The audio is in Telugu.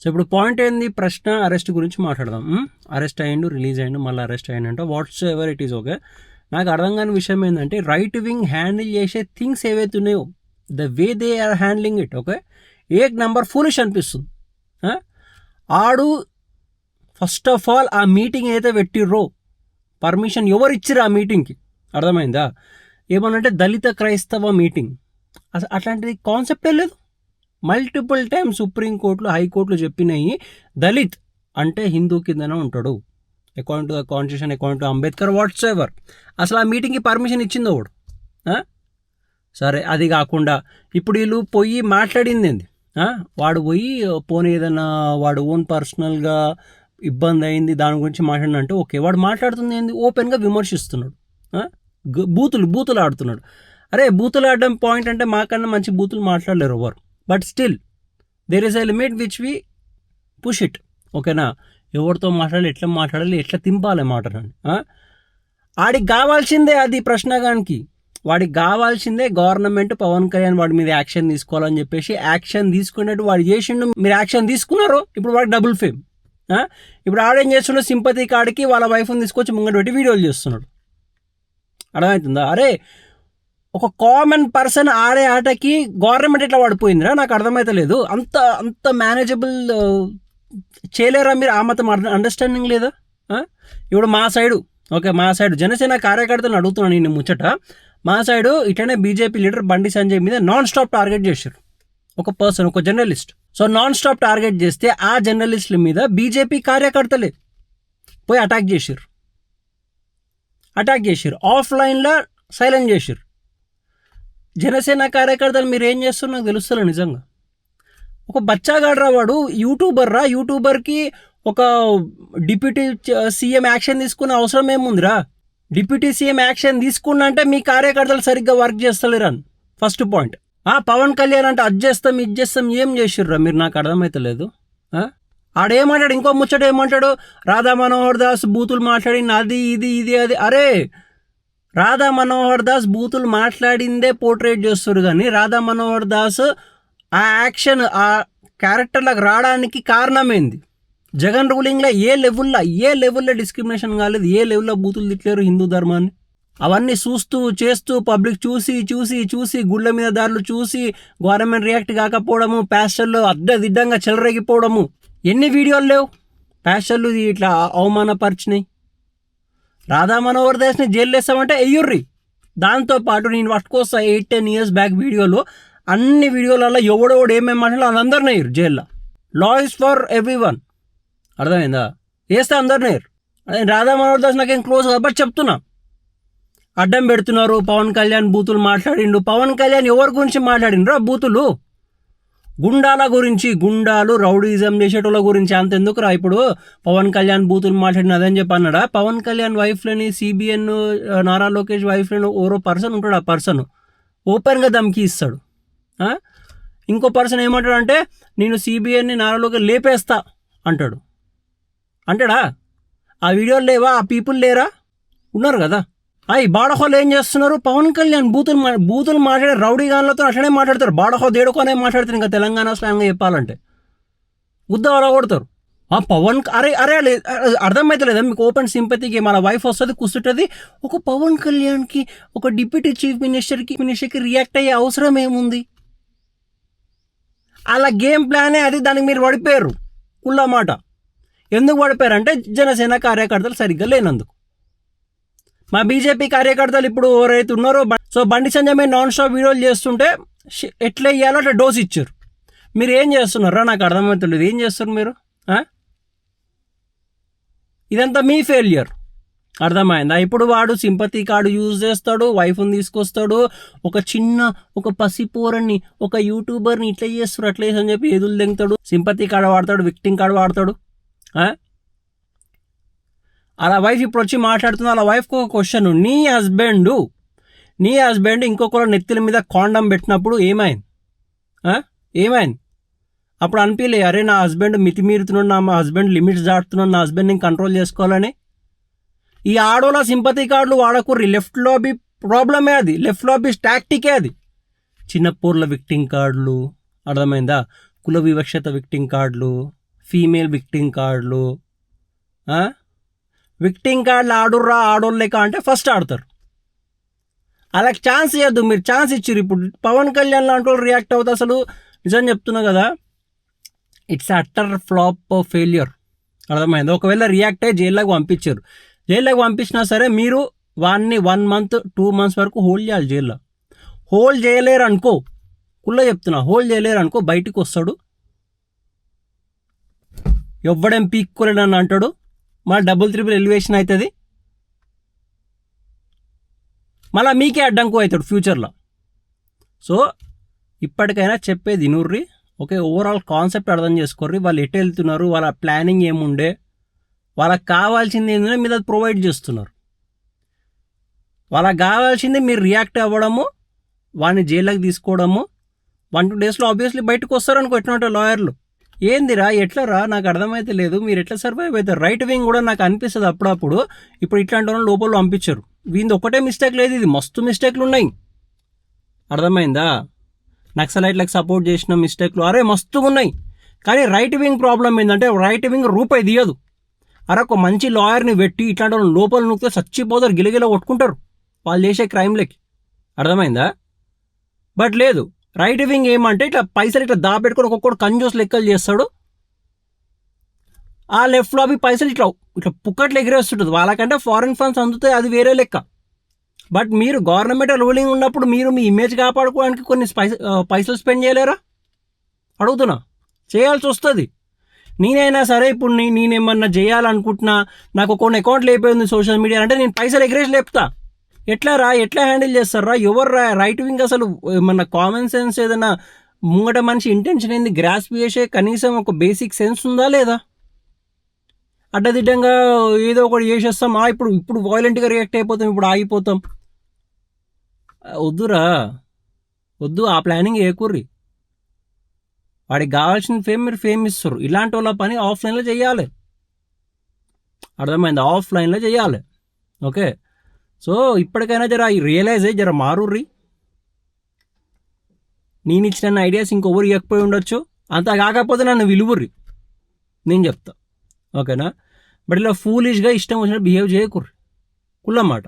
సో ఇప్పుడు పాయింట్ ఏంది, ప్రశ్న అరెస్ట్ గురించి మాట్లాడదాం. అరెస్ట్ అయ్యిండు, రిలీజ్ అయ్యిండు, మళ్ళీ అరెస్ట్ అయ్యిండంట, whatsoever it is okay. నాకు అర్థం కాని విషయం ఏంటంటే రైట్ వింగ్ హ్యాండిల్ చేసే థింగ్స్ ఏవైతే ఉన్నాయో, the way they are handling it okay, ఏక్ నెంబర్ ఫూలిష్ అనిపిస్తుంది. ఆడు ఫస్ట్ ఆఫ్ ఆల్ ఆ మీటింగ్ ఏదైతే పెట్టిర్రో, పర్మిషన్ ఎవరు ఇచ్చిర్రు ఆ మీటింగ్కి, అర్థమైందా? ఏమనంటే దళిత క్రైస్తవ మీటింగ్, అసలు అట్లాంటిది కాన్సెప్టే లేదు. మల్టిపుల్ టైమ్స్ సుప్రీంకోర్టులు, హైకోర్టులు చెప్పినాయి దళిత్ అంటే హిందూ కిందనే ఉంటాడు according to the constitution, according to Ambedkar, whatsoever. అసలు ఆ మీటింగ్కి పర్మిషన్ ఇచ్చింది ఒకడు. సరే, అది కాకుండా ఇప్పుడు వీళ్ళు పోయి మాట్లాడింది ఏంది, వాడు పోయి పోనీ ఏదైనా వాడు ఓన్ పర్సనల్గా ఇబ్బంది అయింది దాని గురించి మాట్లాడినంటే ఓకే, వాడు మాట్లాడుతుంది ఏంది, ఓపెన్గా విమర్శిస్తున్నాడు, బూతులు ఆడుతున్నాడు. అరే బూతులు ఆడడం పాయింట్ అంటే మాకన్నా మంచి బూతులు మాట్లాడలేరు ఎవరు, but still there is a limit which we push it, ఓకేనా? ఎవరితో మాట్లాడాలి, ఎట్లా మాట్లాడాలి, ఎట్లా తింపాలి మాట్లాడండి. వాడికి కావాల్సిందే అది ప్రశ్నగానికి, వాడికి కావాల్సిందే గవర్నమెంట్ పవన్ కళ్యాణ్ వాడి మీద యాక్షన్ తీసుకోవాలని చెప్పేసి యాక్షన్ తీసుకున్నట్టు వాడు చేసిండు, మీరు యాక్షన్ తీసుకున్నారు, ఇప్పుడు వాడికి డబుల్ ఫేమ్. ఇప్పుడు ఆడేం చేస్తున్నాడు, సింపతి కాడికి వాళ్ళ వైఫ్ని తీసుకొచ్చి ముంగట పెట్టి వీడియోలు చేస్తున్నాడు, అర్థమవుతుందా? అరే ఒక కామన్ పర్సన్ ఆడే ఆటకి గవర్నమెంట్ ఎట్లా పడిపోయిందిరా, నాకు అర్థమైతలేదు. అంత మేనేజబుల్ చేయలేరా మీరు? ఆ మాత్రం అండర్స్టాండింగ్ లేదా? ఇప్పుడు మా సైడు ఓకే, మా సైడు జనసేన కార్యకర్తలను అడుగుతున్నాను నేను ముచ్చట. మా సైడు ఇట్లనే బీజేపీ లీడర్ బండి సంజయ్ మీద నాన్ స్టాప్ టార్గెట్ చేశారు ఒక పర్సన్, ఒక journalist. So non stop target చేస్తే ఆ జర్నలిస్టుల మీద బీజేపీ కార్యకర్తలే పోయి అటాక్ చేశారు, ఆఫ్లైన్లో సైలెంట్ చేశారు. జనసేన కార్యకర్తలు మీరు ఏం చేస్తారో నాకు తెలుస్తలే నిజంగా. ఒక బచ్చాగాడ్రా వాడు, యూట్యూబర్కి ఒక డిప్యూటీ సీఎం యాక్షన్ తీసుకునే అవసరం ఏముందిరా? డిప్యూటీ సీఎం యాక్షన్ తీసుకున్నా అంటే మీ కార్యకర్తలు సరిగ్గా వర్క్ చేస్తలేరని ఫస్ట్ పాయింట్. పవన్ కళ్యాణ్ అంటే అది చేస్తాం ఇది చేస్తాం, ఏం చేసిర్రా మీరు? నాకు అర్థమైతలేదు. ఆడేమంటాడు, ఇంకో ముచ్చట ఏమంటాడు, రాధా మనోహర్ దాస్ బూతులు మాట్లాడి అది ఇది అది. అరే రాధా మనోహర్ దాస్ బూతులు మాట్లాడిందే పోర్ట్రేట్ చేస్తారు, కానీ రాధా మనోహర్ దాస్ ఆ యాక్షన్ ఆ క్యారెక్టర్లకు రావడానికి కారణమైంది జగన్ రూలింగ్లో ఏ లెవెల్లో డిస్క్రిమినేషన్ కాలేదు, ఏ లెవెల్లో బూతులు తిట్లేరు హిందూ ధర్మాన్ని. అవన్నీ చేస్తూ పబ్లిక్ చూసి గుళ్ళ మీద దారులు చూసి గవర్నమెంట్ రియాక్ట్ కాకపోవడము, ప్యాస్టర్లు అడ్డదిడ్డంగా చెలరేగిపోవడము, ఎన్ని వీడియోలు లేవు ప్యాస్టర్లు ఇట్లా అవమానపరిచినాయి. రాధా మనోహర్ దాస్ని జైలు వేస్తామంటే ఎయ్యుర్రి. దాంతోపాటు నేను పట్టుకొస్తా 8-10 years బ్యాక్ వీడియోలు, అన్ని వీడియోలలో ఎవడోడు ఏమేమి మాట్లాడాలో వాళ్ళందరినీ వేయరు జైల్లో. లా ఇస్ ఫర్ ఎవ్రీవన్, అర్థమైందా? వేస్తే అందరినీ వేయరు. అదే రాధా మనోహర్ దాస్ నాకేం క్లోజ్ కాబట్టి చెప్తున్నా. అడ్డం పెడుతున్నారు, పవన్ కళ్యాణ్ బూతులు మాట్లాడిండు. పవన్ కళ్యాణ్ ఎవరి గురించి మాట్లాడిండ్రా బూతులు? గుండాల గురించి, గుండాలు రౌడీజం చేసేటోళ్ళ గురించి. అంతెందుకురా ఇప్పుడు పవన్ కళ్యాణ్ బూతులు మాట్లాడిన అదని చెప్పి అన్నాడా? పవన్ కళ్యాణ్ వైఫ్లని, సిబిఎన్ నారా లోకేష్ వైఫ్లని ఓరో పర్సన్ ఉంటాడు, ఆ పర్సన్ ఓపెన్గా ధమ్కి ఇస్తాడు. ఇంకో పర్సన్ ఏమంటాడు అంటే నేను సిబిఎన్ని నారా లోకేష్ లేపేస్తా అంటాడు. అంటాడా? ఆ వీడియోలు లేవా? ఆ పీపుల్ లేరా? ఉన్నారు కదా. ఈ బాడహోలు ఏం చేస్తున్నారు? పవన్ కళ్యాణ్ బూతులు మాట్లాడే రౌడీ గాన్లతో అట్లనే మాట్లాడతారు. బాడహో దేడుకోనే మాట్లాడతారు. ఇంకా తెలంగాణ స్లాంగ్గా చెప్పాలంటే గుద్ద కొడతారు. పవన్ అరే అర్థమైతలేదా మీకు? ఓపెన్ సింపతికి మన వైఫ్ వస్తుంది, కూర్చుంటుంది. ఒక పవన్ కళ్యాణ్కి, ఒక డిప్యూటీ చీఫ్ మినిస్టర్కి రియాక్ట్ అయ్యే అవసరం ఏముంది? అలా గేమ్ ప్లానే అది. దానికి మీరు పడిపోయారు కుళ్ళ మాట. ఎందుకు పడిపోయారంటే జనసేన కార్యకర్తలు సరిగ్గా లేనందుకు. మా బీజేపీ కార్యకర్తలు ఇప్పుడు ఎవరైతే ఉన్నారో, సో బండి సంజయ్ మీద నాన్ స్టాప్ వీడియోలు చేస్తుంటే ఎట్లా ఇయ్యాలో అట్లా డోస్ ఇచ్చారు. మీరు ఏం చేస్తున్నారా? నాకు అర్థమవుతలేదు. ఏం చేస్తారు మీరు? ఇదంతా మీ ఫెయిల్యూర్, అర్థమైందా? ఇప్పుడు వాడు సింపతి కార్డు యూజ్ చేస్తాడు, వైఫ్ని తీసుకొస్తాడు, ఒక పసిపోరని, ఒక యూట్యూబర్ని ఇట్లా చేస్తారు అట్లా చేసి అని చెప్పి ఎదులు దెంగుతాడు, సింపతి కార్డు వాడతాడు, విక్టింగ్ కార్డు వాడతాడు. అలా వైఫ్ ఇప్పుడు వచ్చి మాట్లాడుతుంది. అలా వైఫ్కి ఒక క్వశ్చన్, నీ హస్బెండ్ ఇంకొకరు నెత్తిల మీద కాండం పెట్టినప్పుడు ఏమైంది? అప్పుడు అనిపించలే అరే నా హస్బెండ్ మితిమీరుతున్నాడు, నా హస్బెండ్ లిమిట్స్ దాటుతున్నాడు, నా హస్బెండ్ నేను కంట్రోల్ చేసుకోవాలని? ఈ ఆడోళ్ళ సింపతి కార్డులు వాడకూర్రి. లెఫ్ట్ లాబీ ప్రాబ్లమే అది, లెఫ్ట్ లాబీ టాక్టికే అది. చిన్న పోర్ల విక్టింగ్ కార్డులు, అర్థమైందా? కుల వివక్షత విక్టింగ్ కార్డులు, ఫీమేల్ విక్టింగ్ కార్డులు, విక్టింగ్ కార్డులు ఆడుర్రా ఆడోళ్ళు లెక్క అంటే ఫస్ట్ ఆడతారు. అలా ఛాన్స్ ఇవ్వద్దు. మీరు ఛాన్స్ ఇచ్చారు. ఇప్పుడు పవన్ కళ్యాణ్ లాంటి వాళ్ళు రియాక్ట్ అవుతుంది. అసలు నిజం చెప్తున్నా కదా, ఇట్స్ అట్టర్ ఫ్లాప్ ఫెయిల్యూర్. అర్థమైంది. ఒకవేళ రియాక్ట్ అయ్యి జైల్లోకి పంపించారు, జైల్లోకి పంపించినా సరే మీరు వాడిని 1 month 2 months వరకు హోల్డ్ చేయాలి జైల్లో. హోల్డ్ చేయలేరు అనుకో, కుళ్ళ చెప్తున్నా, హోల్డ్ చేయలేరు అనుకో, బయటికి వస్తాడు, ఎవ్వడేం పీక్కోలేడని అంటాడు, మళ్ళీ 3 ఎలివేషన్ అవుతుంది, మళ్ళీ మీకే అడ్డంకు అవుతాడు ఫ్యూచర్లో. సో ఇప్పటికైనా చెప్పేది ఇనుర్రి. ఓకే, ఓవరాల్ కాన్సెప్ట్ అర్థం చేసుకోర్రి. వాళ్ళు ఎటు వెళ్తున్నారు, వాళ్ళ ప్లానింగ్ ఏముండే, వాళ్ళకి కావాల్సింది ఏంటంటే మీరు అది ప్రొవైడ్ చేస్తున్నారు. వాళ్ళకి కావాల్సింది మీరు రియాక్ట్ అవ్వడము, వాడిని జైల్లోకి తీసుకోవడము. 1-2 daysలో ఆబ్వియస్లీ బయటకు వస్తారనుకో ఎట్లా లాయర్లు. ఏందిరా ఎట్లరా నాకు అర్థమైతే లేదు, మీరు ఎట్లా సర్వైవ్ అవుతారు. రైట్ వింగ్ కూడా నాకు అనిపిస్తుంది అప్పుడప్పుడు, ఇప్పుడు ఇట్లాంటి వాళ్ళని లోపల పంపించారు. వీంది ఒకటే మిస్టేక్ లేదు, ఇది మస్తు మిస్టేక్లు ఉన్నాయి. అర్థమైందా? నక్సలైట్లకు సపోర్ట్ చేసిన మిస్టేక్లు అరే మస్తుగా ఉన్నాయి. కానీ రైట్ వింగ్ ప్రాబ్లం ఏంటంటే రైట్ వింగ్ రూపాయి తీయదు. అరే ఒక మంచి లాయర్ని పెట్టి ఇట్లాంటి వాళ్ళని లోపల నూకితే చచ్చిపోతారు, గిలగిల కొట్టుకుంటారు వాళ్ళు చేసే క్రైమ్లకి. అర్థమైందా? బట్ లేదు, రైట్ వింగ్ ఏమంటే ఇట్లా పైసలు ఇట్లా దాపెట్టుకొని ఒక్కొక్కడు కంజూస్ లెక్కలు చేస్తాడు. ఆ లెఫ్ట్లో అవి పైసలు ఇట్లా ఇట్లా పుక్కట్లు ఎగిరేస్తుంటుంది. వాళ్ళకంటే ఫారిన్ ఫండ్స్ అందుతాయి, అది వేరే లెక్క. బట్ మీరు గవర్నమెంట్ రూలింగ్ ఉన్నప్పుడు మీరు మీ ఇమేజ్ కాపాడుకోవడానికి కొన్ని పైసలు స్పెండ్ చేయలేరా? అడుగుతున్నా. చేయాల్సి వస్తుంది. నేనైనా సరే ఇప్పుడు నేనేమన్నా చేయాలనుకుంటున్నా, నాకు కొన్ని అకౌంట్లు అయిపోయింది సోషల్ మీడియా అంటే నేను పైసలు ఎగరేసి లేపుతా. ఎట్లా హ్యాండిల్ చేస్తారా? ఎవర్రా రైట్ వింగ్? అసలు మన కామన్ సెన్స్ ఏదైనా ముంగట మనిషి ఇంటెన్షన్ ఏంది గ్రాస్ప్ చేసే కనీసం ఒక బేసిక్ సెన్స్ ఉందా లేదా? అడ్డదిడ్డంగా ఏదో ఒకటి చేసేస్తాం, ఇప్పుడు వైలెంట్గా రియాక్ట్ అయిపోతాం, ఇప్పుడు ఆగిపోతాం. వద్దురా, వద్దు. ఆ ప్లానింగ్ ఏకూర్రి. వాడికి కావాల్సిన ఫేమ్ మీరు ఫేమ్ ఇస్తారు. ఇలాంటి వాళ్ళ పని ఆఫ్లైన్లో చేయాలి. అర్థమైంది? ఆఫ్లైన్లో చేయాలి. ఓకే, సో ఇప్పటికైనా జర రియలైజ్ అయ్యి జర మారుర్రి. నేను ఇచ్చిన ఐడియాస్ ఇంకొకరు ఇవ్వకపోయి ఉండొచ్చు, అంత కాకపోతే నన్ను విలువుర్రి, నేను చెప్తా. ఓకేనా? బట్ ఇలా ఫూలిష్గా ఇష్టం వచ్చినట్టు బిహేవ్ చేయకూర్రి. కుళ్ళమాట.